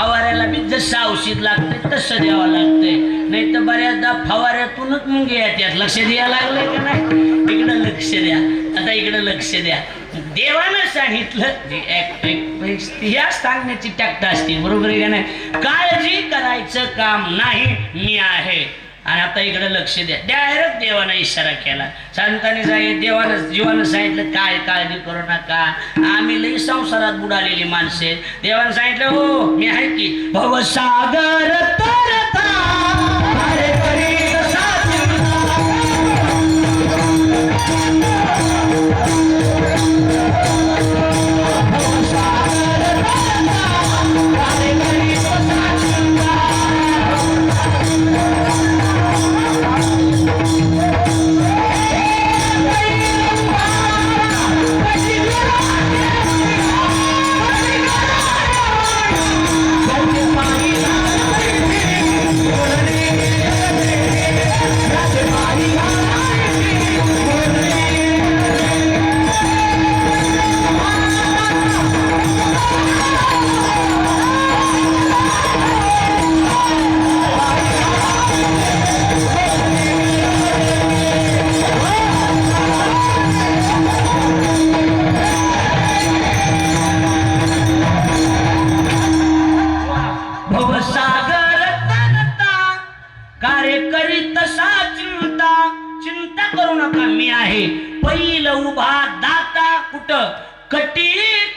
फवाऱ्याला बी जसं औषध लागतंय तसं द्यावं लागतंय, नाही तर बऱ्याचदा फवाऱ्यातूनच मुंगे येतात. लक्ष द्यायला लागलंय का नाही? इकडं लक्ष द्या, आता इकडं लक्ष द्या. देवानं सांगितलं ह्या सांगण्याची टॅक्ट असते, बरोबर आहे का नाही? काळजी करायचं काम नाही, मी आहे. आणि आता इकडे लक्ष द्या. डायरेक्ट देवानं इशारा केला. संतांनी सांगितलं, देवानं जीवानं सांगितलं काय काळजी करू नका, आम्ही लई संसारात बुडालेली माणसे. देवानं सांगितलं हो मी आहे की भवसागर तरता अरे करीत साचिंता. चिंता करू नका, मी आहे. पहिलं उभा दाता कुठं कटी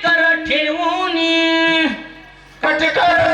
कर ठेवून, कटी कर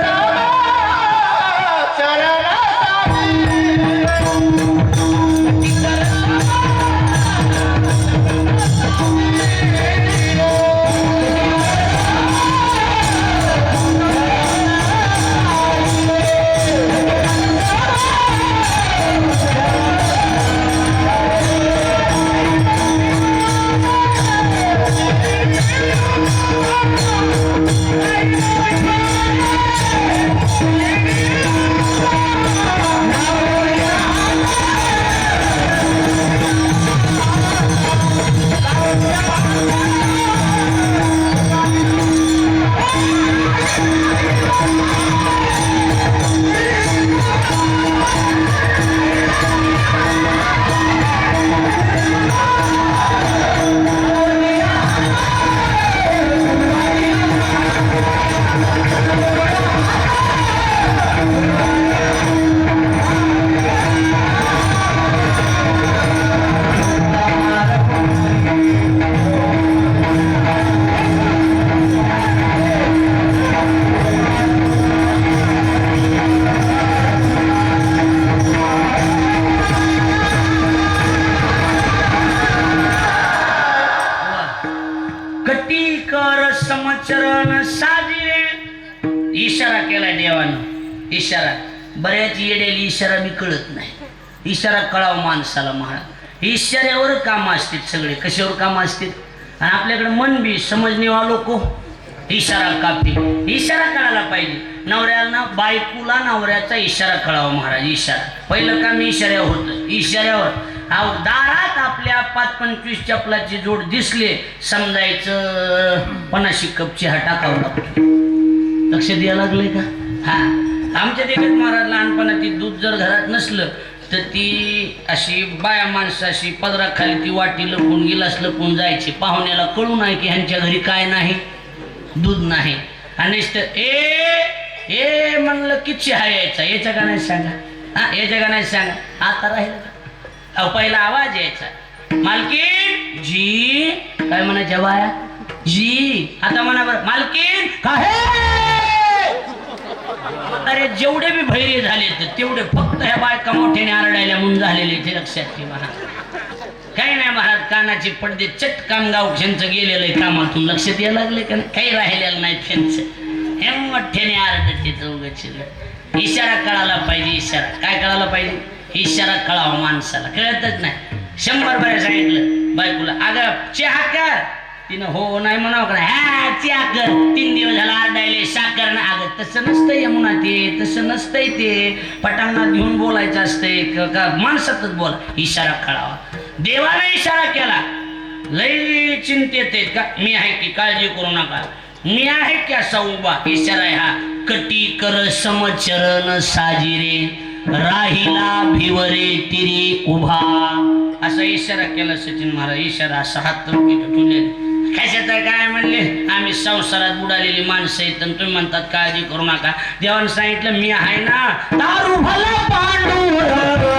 समचरण साजिरे. इशारा केला देवानं. इशारा बऱ्याच येडेली इशारा बी कळत नाही. इशारा कळाव माणसाला महाराज. इशाऱ्यावर काम असतात सगळे. कशावर काम असतात? आणि आपल्याकडे मन बी समजणे वालो को इशारा कापी. इशारा कळायला पाहिजे. नवऱ्याला बायकोला नवऱ्याचा इशारा कळावा महाराज. इशारा पहिलं काम इशाऱ्यावर होतं. इशाऱ्यावर दारात आपल्या 5-25 चपलाची जोड दिसले समजायचं 50 कप चहा टाकावं लागतो. लक्ष द्यायला लागले का? हा आमच्या देखत महाराज लहानपणाची दूध जर घरात नसलं तर ती अशी बाया माणसं अशी पदराखाली ती वाटी लपून गिलास लपून जायची. पाहुण्याला कळू नाही की ह्यांच्या घरी काय नाही, दूध नाही. आणि ए म्हणलं की चहा यायचा. याच्या का नाही सांगा? हा याच्या का नाही सांगा? आता राहिलं का? पहिला आवाज यायचा मालकीन जी. काय म्हणायच्या बाया? जी. आता म्हणा बरं मालकीन काय? अरे जेवढे बी भैरे झाले तेवढे फक्त ह्या बायका मोठ्याने आरडायला म्हणून झालेले ते लक्षात ठेवा. काही नाही महाराज कानाचे पडदे चटकान गाव त्यांचं गेलेलं आहे कामातून. लक्षात यायला लागले का? काही राहिलेलं नाही त्यांचं. हे मोठ्याने आरडते चौघाचे. इशारा कळाला पाहिजे. इशारा काय कळाला पाहिजे? इशारा कळावा माणसाला. कळतच नाही. 100 बाया सांगितलं बायकोला अगं चहा कर. तिनं हो नाही म्हणावं का? हा चहा कर. 3 दिवस झाला आरडायले साखर ना. अगं तसं नसतंय म्हणा ते. तसं नसतंय ते. पटांगणात घेऊन बोलायचं असतंय का माणसातच बोला. इशारा कळावा. देवाने इशारा केला. लई चिंतेत आहेत का? मी आहे की काळजी करू नका. मी आहे की असा उभा. इशारा आहे हा. कटी कर समचरण साजिरे राहिला भिवरे तिरी उभा. असा इशारा केला सचिन महाराज. इशारा असा हात ठेवले. कशाचा काय म्हणले, आम्ही संसारात बुडालेली माणसं आहेत आणि तुम्ही म्हणतात काळजी करू नका. देवानं सांगितलं मी आहे ना. दारू भला पांडुरंग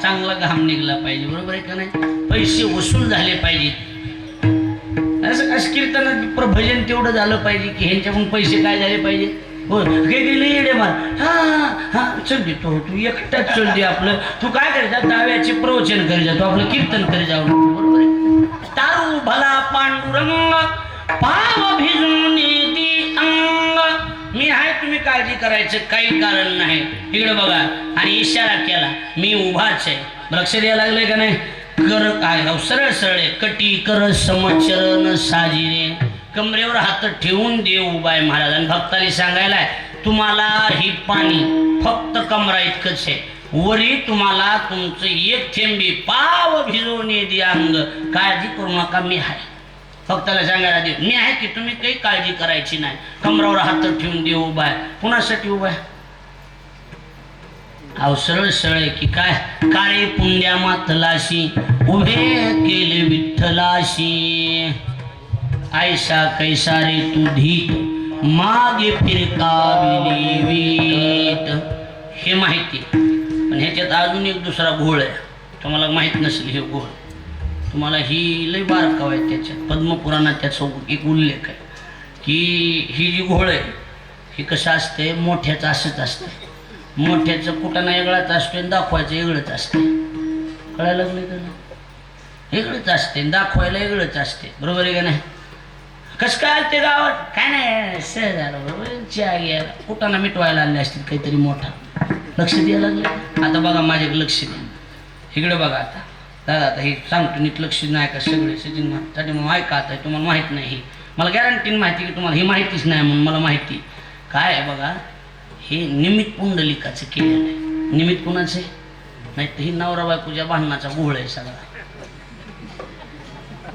चांगला घाम निघला पाहिजे. बरोबर आहे का नाही. पैसे वसूल झाले पाहिजेत. असं कीर्तनात भजन तेवढं झालं पाहिजे की ह्यांच्याकडून पैसे काय झाले पाहिजे. हो गेले मार. हा हा चल दे तो तू एकटाच चल दे. आपलं तू काय करायचा दाव्याचे प्रवचन करी जातो आपलं कीर्तन करी जाऊ. बरोबर आहे. तारू भला पांडुरंग पाव भिजून येती अंग. मी आहे तुम्ही काळजी करायचं काही कारण नाही. इकडे बघा. आणि इशारा केला मी उभाच आहे. लक्ष द्यायला लागले का नाही. कर काय सरळ सरळ कटी कर समचरण साजिरे. कमरेवर हात ठेवून देव उभा आहे महाराज. आणि भक्ताला सांगायलाय तुम्हाला ही पाणी फक्त कमरा इतकंच आहे. वरी तुम्हाला तुमचं एक थेंबी पाव भिजवून येते अंग. काळजी करू नका मी आहे. भक्ताला सांगायला देव मी आहे की तुम्ही काही काळजी करायची नाही. कमरावर हात ठेवून देव उभा आहे. कुणासाठी उभा आहे. अहो सरळ सरळ की काय. काळे पुंड्या मातलाशी उभे केले विठ्ठलाशी. ऐसा कैसा रे तू धीट मागे फिरकाविली वीट. हे माहिती पण ह्याच्यात अजून एक दुसरा घोळ आहे. तुम्हाला माहित नसेल हे घोळ. तुम्हाला ही लय बारकाव आहे त्याच्यात. पद्मपुराणात त्याचा एक उल्लेख आहे की ही जी घोळ आहे ही कसं असते. मोठ्याचं असंच असते. मोठ्याचं कुटाणा वेगळाच असतो आणि दाखवायचं वेगळंच असते. कळायला लागले का नाही. वेगळंच असते दाखवायला वेगळंच असते. बरोबर आहे का नाही. कसं काय आलं ते गावात काय नाही सहज झालं. बरोबर चहा घ्यायला कुटाणा मिटवायला आले असतील काहीतरी मोठा. लक्ष द्यायला लागले. आता बघा माझ्याकडे लक्ष द्या. इकडे बघा. आता दादा आता हे सांगतो नीट लक्ष नाही का सगळे सचिन महाराज मग ऐका. आता तुम्हाला माहीत नाही. मला गॅरंटीन माहिती की तुम्हाला ही माहितीच नाही म्हणून मला माहिती काय आहे. बघा हे निमित्त पुंडलिकाचं केलेलं आहे. निमित्त कुणाचं आहे नाही तर ही नवरा बायकोच्या भांडणाचा घोळ आहे सगळा.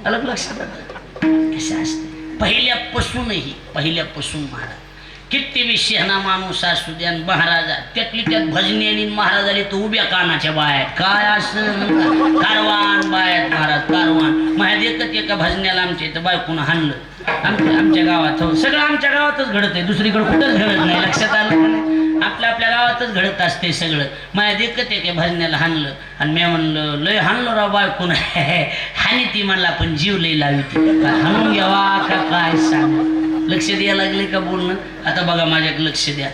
अलग लक्षात कसं असते. पहिल्यापासून महाराज किती बी शहाणा माणूस असू द्या महाराजा त्यातली त्यात भजनी आणि महाराज आले तर उभ्या कानाच्या बाहेर काय असं कारवान बाहेर महाराज कारवान. माझ्या देखत एका भजन्याला आमच्या इथं बायकोनं हाणलं. आमच्या गावात सगळं आमच्या गावातच घडत आहे. दुसरीकडे कुठंच घडत नाही. लक्षात आलं का नाही. आपल्या गावातच घडत असते सगळं. माझ्या देखत एका भजन्याला हाणलं आणि मी म्हणलं लय हाणलं राव बायकोनं. हानी ती म्हणला पण जीव लई लावी ती हाणून घ्यावा का काय सांग. लक्ष द्यायला लागले का बोलणं. आता बघा माझ्याकडे लक्ष द्या.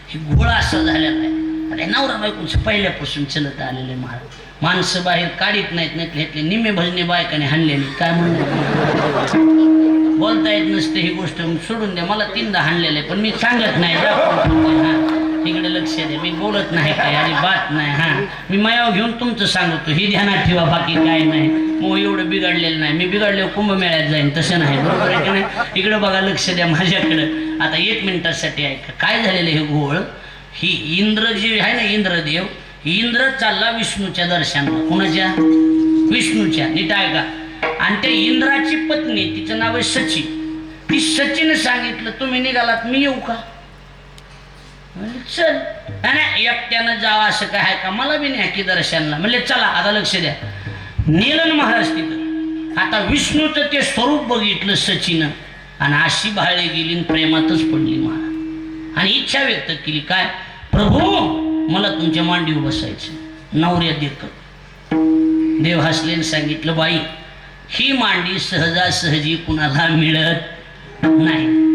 हे घोळ असं झालेलं आहे. अरे नवरा बायकोचं पहिल्यापासून चलत आलेले महाराज. माणसं बाहेर काढीत नाहीत घेतले. निम्मे भजने बायकाने हाणलेली काय म्हणलं बोलता येत नसते. ही गोष्ट सोडून द्या. मला 3दा हाणलेलं आहे पण मी सांगत नाही. हां इकडे लक्ष द्या. मी बोलत नाही काय अजिबात नाही. हां मी मायाव घेऊन तुमचं सांगतो. ही ध्यानात ठेवा बाकी काय नाही. मग एवढं बिघडलेलं नाही. मी बिघडल्यावर कुंभमेळ्यात जाईन तसं नाही. बरोबर आहे की नाही. इकडं बघा लक्ष द्या माझ्याकडं. आता 1 मिनिटासाठी ऐका काय झालेलं हे घोळ. ही इंद्र जी आहे ना इंद्रदेव इंद्र चालला विष्णूच्या दर्शनाला. कुणाच्या विष्णूच्या. नीट ऐका. आणि त्या इंद्राची पत्नी तिचं नाव आहे सची. ती सचीनं सांगितलं तुम्ही निघालात मी येऊ का. चल नाही एकट्यानं जावं असं काय आहे का. मला बी नाही की दर्शनला. म्हणले चला. आता लक्ष द्या. नीलन महाराज तिथं. आता विष्णूचं ते स्वरूप बघितलं सचीनं आणि अशी भाळली गेली प्रेमातच पडली महाराज. आणि इच्छा व्यक्त केली काय प्रभू मला तुमच्या मांडीवर बसायचं. नवऱ्या देखत देव हसलेन सांगितलं, बाई ही मांडी सहजासहजी कुणाला मिळत नाही.